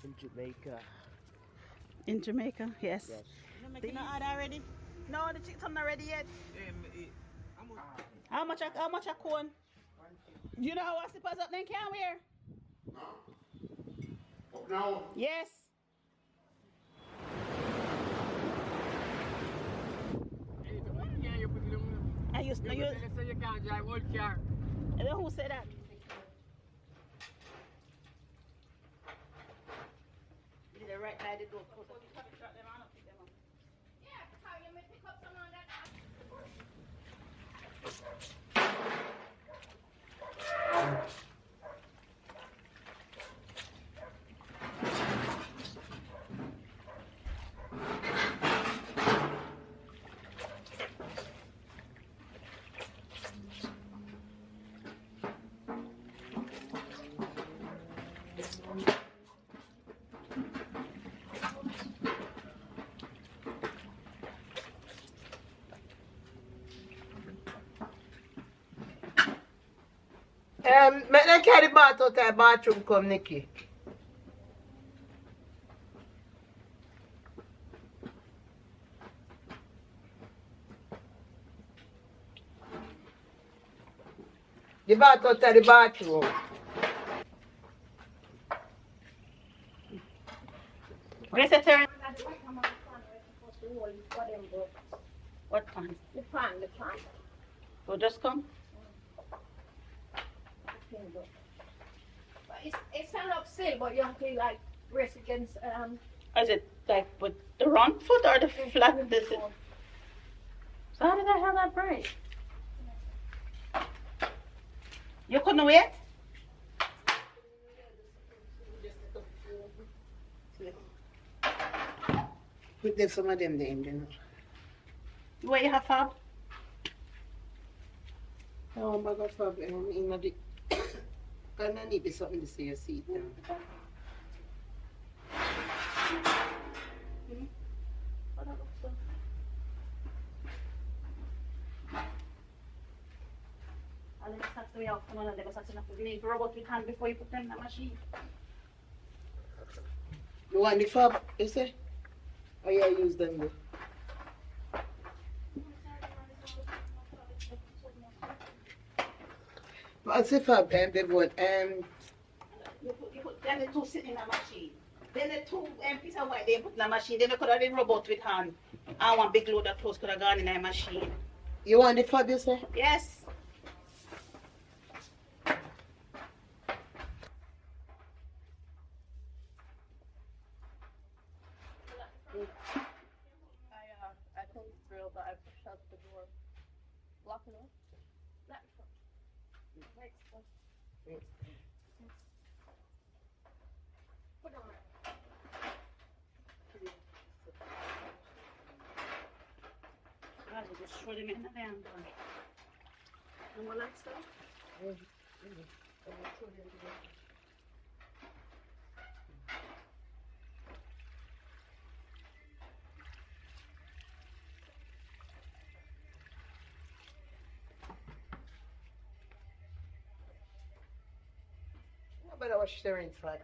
in Jamaica. In Jamaica, yes. Yes. They not add already? No, the chicks are not ready yet. How much a cone? You know how I suppose up then can wear? Up now? Yes. I used to use. You can't drive old car. Who said that? You did it right by the door. Make them carry the bath out of the bathroom come, Nikki. The bath out of the bathroom. Where's the turn? What time? The fan. So just come. But it's stand up still, but you have to like brace against Is it like with the round foot or the flat? This is. So how did I have that break? You couldn't wait? Put them some of them there, you know. What you have, Fab? Oh, my God, Fab, in the... Can I need something to say your seat now? I'll let start to out. Come on, let us start to make robot with hand before you put them in the machine. You want the Fab, you say? Or you use them there? What's the Fab, they would, You put them the two sitting in the machine. Then the two piece of white they put in the machine. Then you could have been robot with hand. And one big load of clothes could have gone in the machine. You want the Fab, you say? Yes. I think it's real, but I've shut the door. Lock it up. Put it on. I just throw them in the van. No more light stuff? I better wash their inside.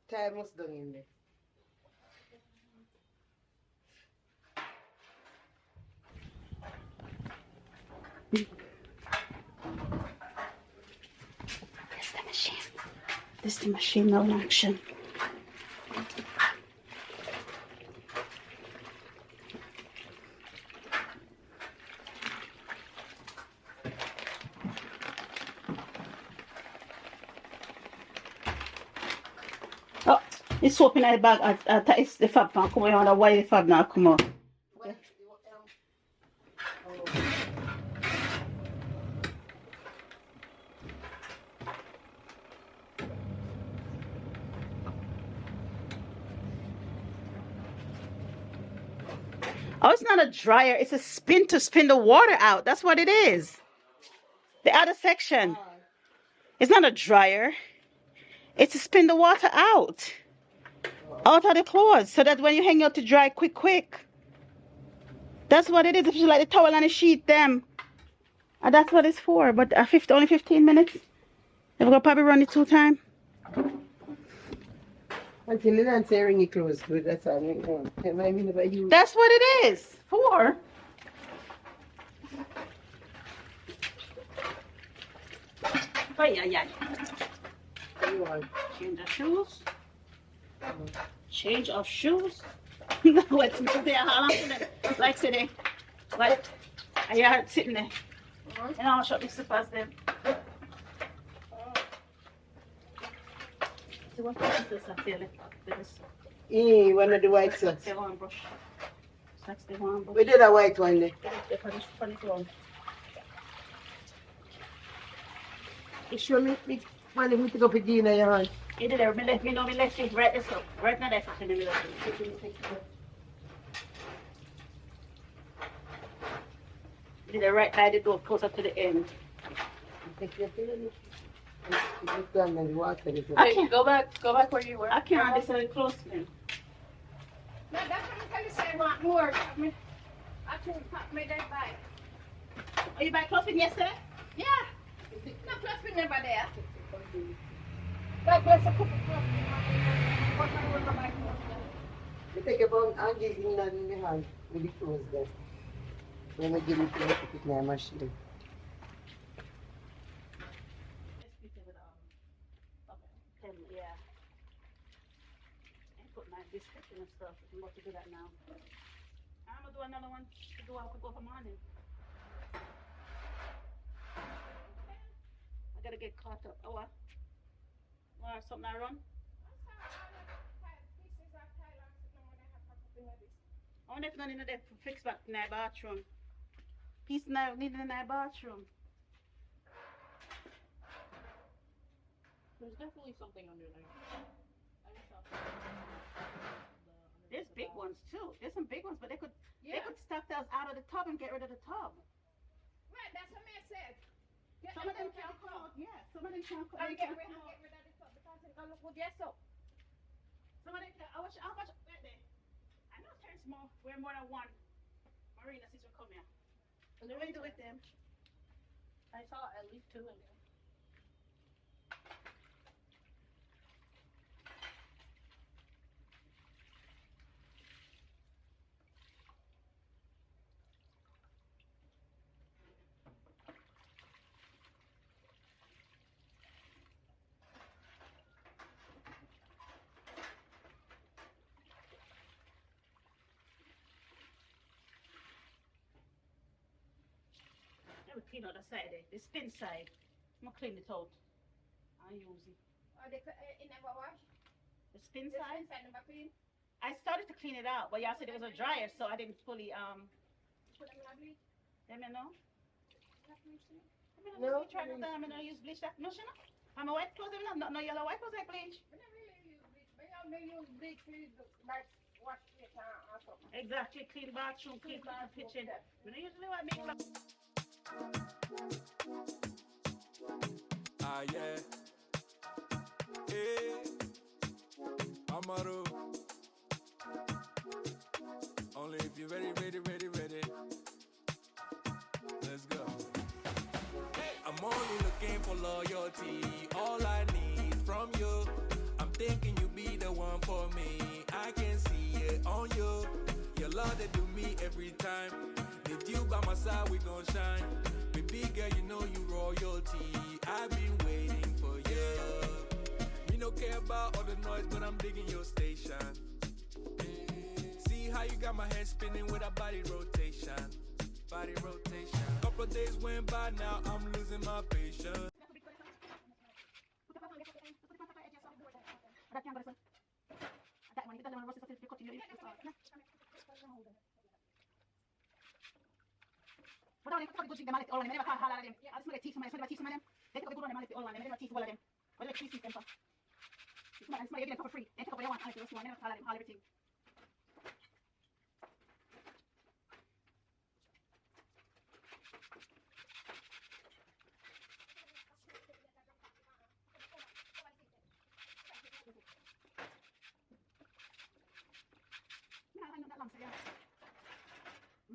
Time was done in there. This the machine. This the machine now in action. Oh, it's soap in the bag. It's the Fab pan come on. I wonder why the Fab now come out. Oh, it's not a dryer. It's a spin to spin the water out. That's what it is. The outer section. It's not a dryer. It's to spin the water out. Out of the clothes. So that when you hang out to dry quick. That's what it is. If you like the towel and the sheet, them. And that's what it's for. But only 15 minutes. We're going to probably run it 2 times. Until you don't say ring it close good, that's all. That's what it is for. Oh, yeah. Change of shoes. Change of shoes. What's there? How long is it? Like today. What? Are you sitting there? And I'll show you slippers then. So what is this? I feel it. One of the white socks. They want brush. Socks they want brush. We did a white one there. You show me when you pick up a jean in your hand. You did it. Me left it right this up. Right now that's in the middle of it. You did it right by the door, closer to the end. Okay, go back where you were. I can't understand close to me. No, that's what I'm saying. I want more. I told me that buy. Are you by clothing yesterday? Yeah. No, plus we never there. That was a couple of what I was about. You take about Angie's in the hand with the clothes there. When I give it to you, put it in my machine. Yeah. And put my description and stuff. I'm about to do that now. I'm gonna do another one to do after go for morning. I gotta get caught up. Oh, what? Or something I run? I wonder if none of them fix back in my bathroom. Piece now needed in my bathroom. There's definitely something under there. I just saw There's big ones too. There's some big ones, but they could stuff those out of the tub and get rid of the tub. Right, that's what I said. Some of them can't come out. Yeah, some of them can't come out. Get rid of the tub because it's gonna look good. Yes, so. Some of them can't. How much? Right there. I know there's more. We're more than one. Marina, sister, come here. And What do we do with them? I saw at least 2 in there. I will clean out the side there. The spin side. I'm gonna clean it out. I use it. Are they in never wash? The spin The side? inside never clean? I started to clean it out, but y'all said it was a dryer, so I didn't fully Put them in a bleach? let me know. No, Try to I'm gonna use bleach that no shit. I'm a white clothes, no yellow white clothes like bleach. We don't really use bleach. We only use bleach for like wash it or something. Exactly, clean bathroom, clean kitchen. We don't usually want make love. Ah yeah, hey, Amaru. Only if you're ready. Let's go. I'm only looking for loyalty. All I need from you. I'm thinking you be the one for me. I can see it on you. Your love that do me every time. With you by my side, we gon' shine. Baby girl, you know you royalty. I've been waiting for you. Me no care about all the noise, but I'm digging your station. See how you got my head spinning with a body rotation. Couple days went by, now I'm losing my patience.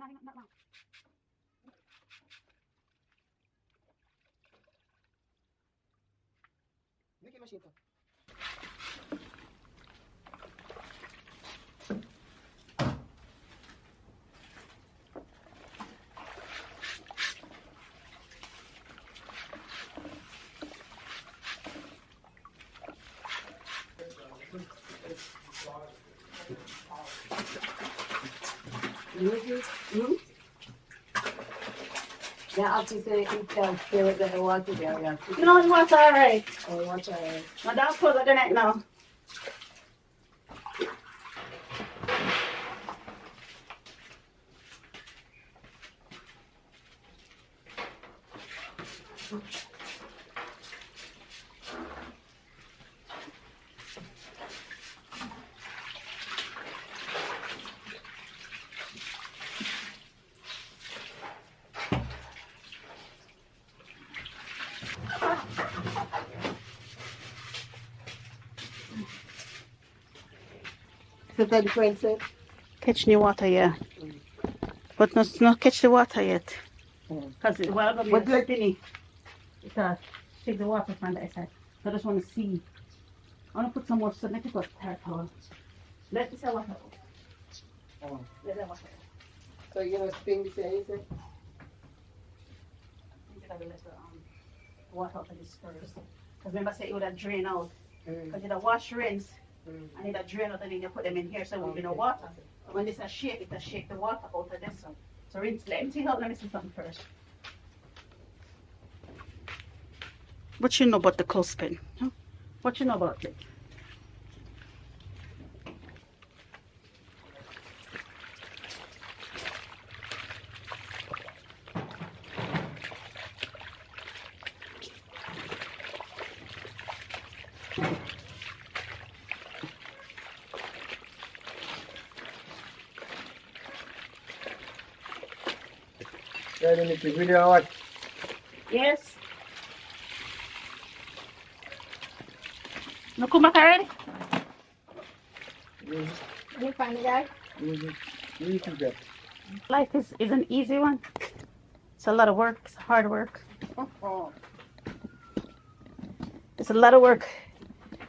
No. Make a machine. Hmm? Yeah, I'll just say you can feel it that I want to there. Yeah. No, it was alright. Oh, watch out. My dog close the night now. So that the friend said? Catch new water, yeah. But not catch the water yet. Mm. Because it will What be spinny. Because take the water from the side. So I just want to see. I want to put some more stuff. Let me put tartar. Let me see water. Oh. Let the water. So you're gonna spin this anything? I gotta let the water out of this first. Because remember I said it would have drain out. Because you wash, rinse, and it drain out and then you put them in here so it will be no water. So when this a shake, it shake the water out of this one. So rinse, let me see something first. What you know about the clothespin? Huh? What you know about it? Yeah, then it's a video what? Yes. No come back already? You find the guy? Life is an easy one. It's a lot of work. It's hard work. It's a lot of work.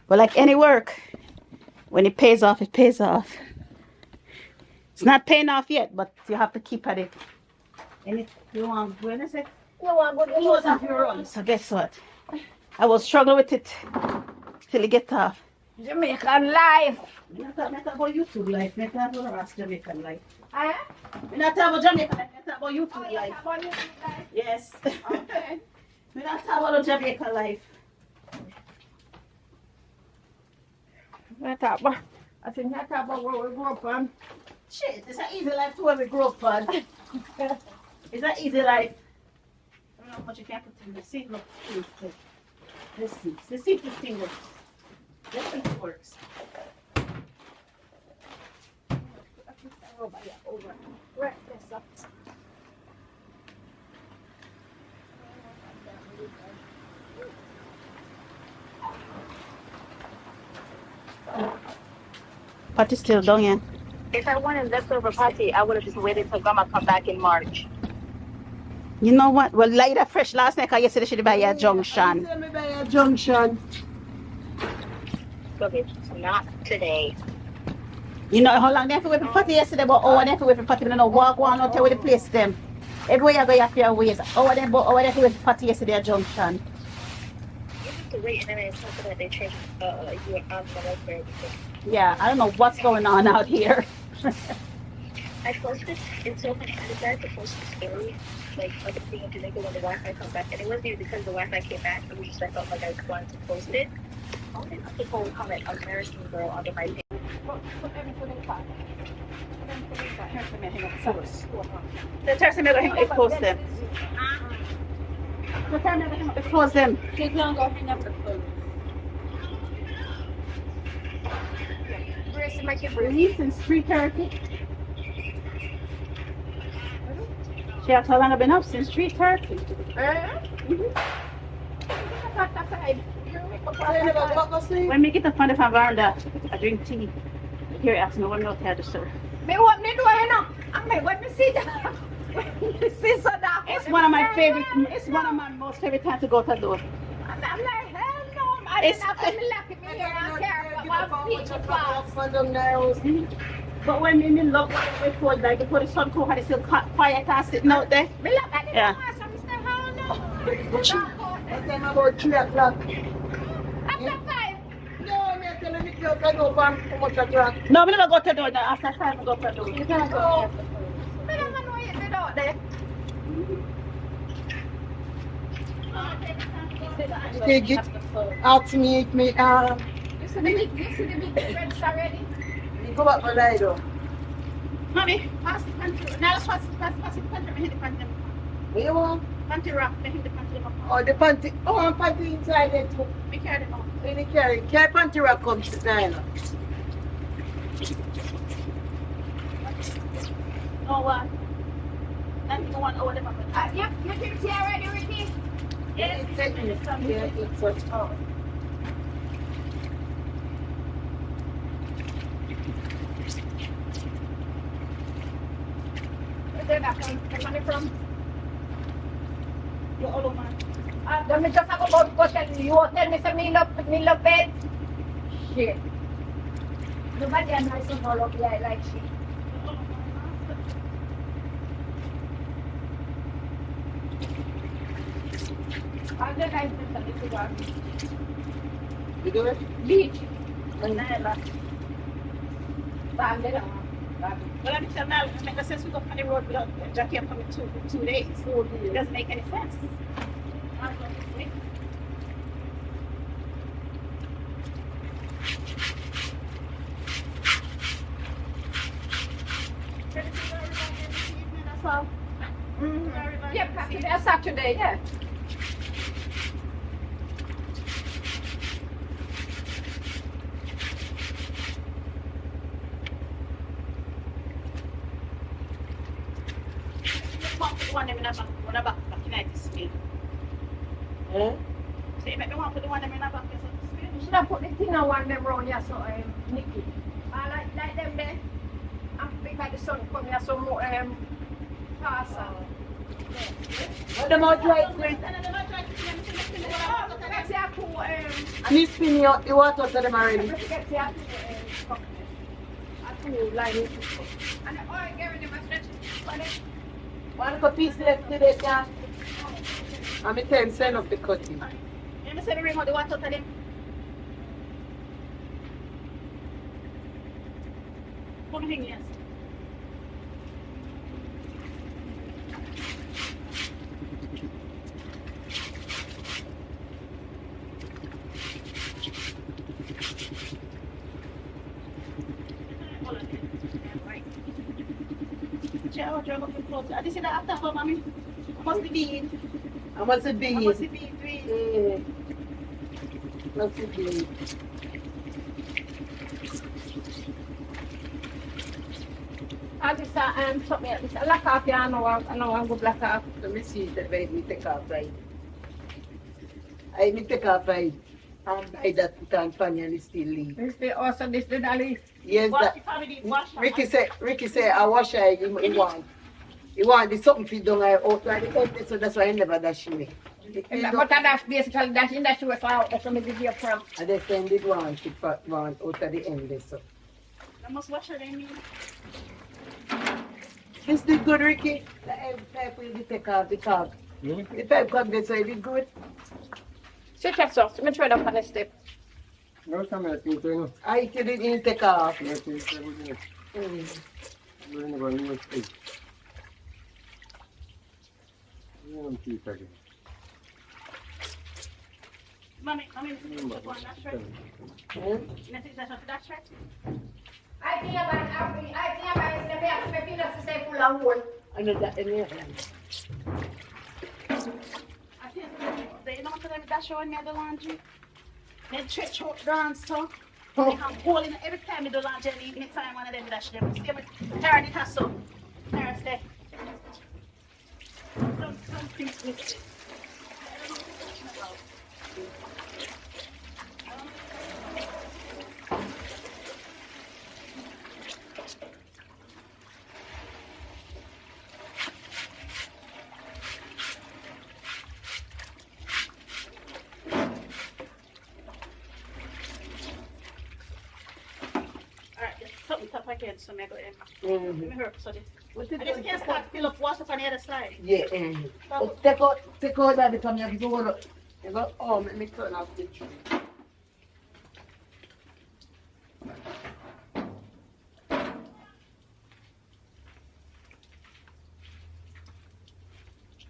But like any work, when it pays off, it pays off. It's not paying off yet, but you have to keep at it. And if you want, when is it? You want good It was off your own. So guess what? I will struggle with it till it gets off. Jamaican life. I'm not talking about YouTube life. I'm not talking about Jamaican life. Eh? I'm not talking about Jamaican life. I'm talking about Oh, YouTube you life. have one life. Yes. Okay. We're not talking about Jamaican life. I think that's about where we grew up on. Shit, it's an easy life to where we grew up on. It's an easy life. I don't know how much you can put in the seat. Look, let's see. Let's see if this thing works. Let's see if it works. Over. Right, this up. Pot is still down, yeah. If I wanted leftover patty, I would have just waited till Grandma come back in March. You know what? Well, like that fresh last night, because yesterday she buy a junction. I buy a junction. Okay, so not today. You know how long they have to wait for party yesterday, but oh, they have to wait for party, they don't walk one out there with the place them. Everywhere you go, you have your ways. Oh, they have to wait for party yesterday at junction. You have to wait, and then it's not that they change you on the welfare. Yeah, I don't know what's going on out here. I posted, it's so funny, I decided to post a story, like, of it being in Jamaica when the Wi-Fi comes back, and it wasn't even because the Wi-Fi came back, it was just I felt like I wanted to post it. All the people would comment, American girl, under my page. Put everything in the pot. The person they're going to expose them. The time they're going to expose them. She's not going to the food. Where's my kid? Release since 3:30. She has how long been up since 3:30. When we get up on the veranda, I drink tea. Here, ask me when we'll tell the sir. Me what me do I know? I mean, when we see that, when we see so that, It's one of my favorite. It's one of my most favorite times to go to door. I'm like, hell no, I didn't have to be lucky me here. I care about one beach class. But when me look before, like before the sun come, it's still quiet and sitting out there. Me look at the Yeah. class, I'm still, hell no. What time about 3 o'clock? After 5. No, me tell me you can open how much o'clock. No, me never go to door. After 5, I go to door. You can't go. I don't know what you did out there. Take it. Ask me if me You see the big friends already? go back for that though. Mommy, pass the pantry. Now let's pass the pantry. Me hit the pantry. What you want? Pantry rock. Me hit the pantry. Oh, the panty. Oh, I'm panty inside it too. Me carry them out. In the carry. Carry panty rack come to Nyla. No what? Nothing one over the pantry. Yep, you can see already, Ricky. Yes, It's taking it. Yeah, it's what. Oh. Where that money from? You're all over. Let me just have about question. You tell me some me love bed. Shit. Nobody knows some all of yeah, like shit. I'm the nice person. You do it? Beach. Manila. Bandera. Well, I'm telling you, it makes sense we go on the road without Jackie for me 2 days. It doesn't make any sense. I'll go this way. That's all. Yeah, Saturday, yeah. One them in a back United States. Eh? So you make me want to put the one them in a back You should have put the thing on one them round here, so Nicky. I like them there. And because the sun come here, so more faster. What them out right quick? And you spin out the water to them already. One piece left today, yeah. I'm a 10 cent of the cutting. Let me say the ring of the water to them. Come here, yes. This is the after home, mommy. Must be How much it be? Must be 3. Must it be? I just something like this. I like coffee, I know I'm good black coffee. Let me see that way me take off right. I me take off right. And buy that put on pan and it still leave. This the dolly. Yes, Wash that. the family, wash. Ricky say I wash her, he want. He want the something fit down her out like the end, so that's why I never dash me. But I dash basically dash in that she was out. That's what I give you from. And they send it one to one out at the end so. I must wash her, I mean. Is it good, Ricky? The pipe will be take off the top. The pipe come there, so it is good. Sit your sauce. Let me try that on the step. No, come here, you know. I didn't take off. Mommy, put one that shirt. You think that's what that shirt? I think about my peanuts to stay full of wool. I know that in your hand. I think they don't tell them that showing me the laundry. They stretch out down so. They can hold in every time they do laundry and me time one of them dash them. See me turn it has so. Turn stay. Something with it. again, so I go in. Mm-hmm. Let me hurry, so this. What I just can't start fill up water from the other side. Yeah, take out that from your door. You go, oh, let me turn off the tree.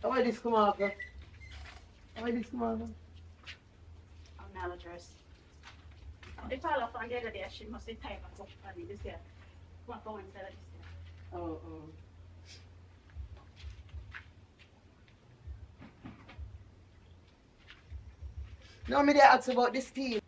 How did this come out? How did this come out? I'm not address. They fall off on the other day, she must be tight and up on this year. Come on, go inside of this year. Oh. No, me they ask about this team.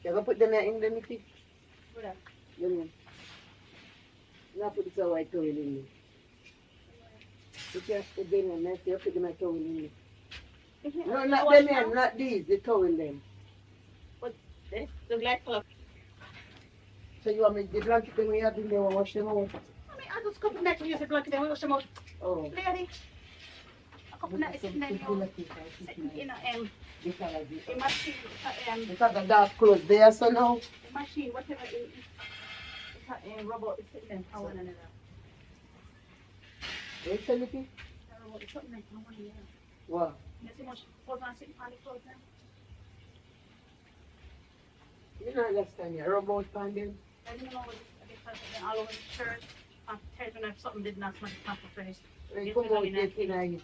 You gonna put them in the Mickey? What that? You put this white towel in there. You just put them in there, you put them towel in there. No, not them in, not these, the towel in them. But this, the light color. So you want me the blanket them we have in there, wash them out? I mean, I just couple nights use the blanket and we wash them out. Oh. Lady, a couple nights in there, in a machine, Because the dark clothes there, so now. the machine, whatever it is, it's a robot, it's sitting there, I want another. You say Mickey? The robot is something like, I want another. What? You see much clothes on sitting on the clothes now? You don't understand me. Robot pan them. I didn't know what it was, all over the shirt, and tell me if something did not smell the top of face. When you come out, you feel like it.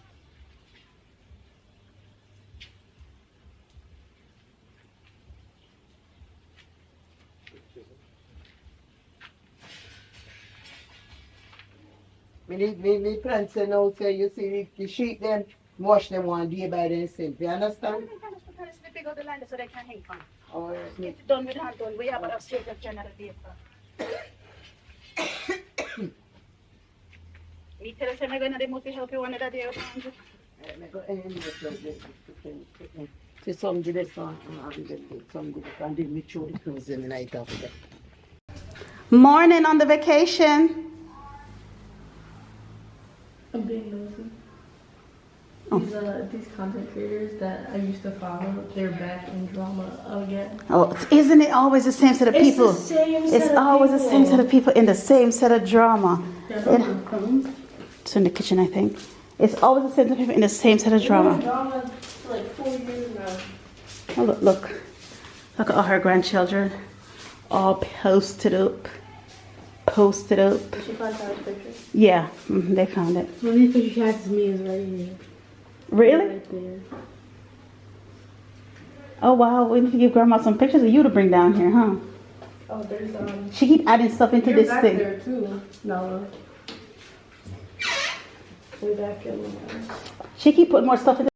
Me plan say now, say you see the sheep them, wash them one day by themselves. You understand? They pick out the line so they can hang on. Or If it's done with hand done, we have a state of another day. Me tell us I'm going to must help you one other day. see some do this one, some do this, and then me throw the clothes in the night after. Morning on the vacation. I'm being nosy. These content creators that I used to follow, they're back in drama again. Oh, isn't it always the same set of people? It's the same set It's of always the same set of people in the same set of drama. Yeah, It's in the kitchen, I think. It's always the same set of people in the same set of drama. drama for like 4 years now. Oh, look at all her grandchildren, all posted up. Did she find Tyler's picture? Yeah, they found it. So these picture she has me is right here. Really? Right there. Oh wow, we need to give Grandma some pictures of you to bring down here, huh? Oh, there's She keep adding stuff into you're this back thing. there too, Nala. Way back in She keep putting more stuff in.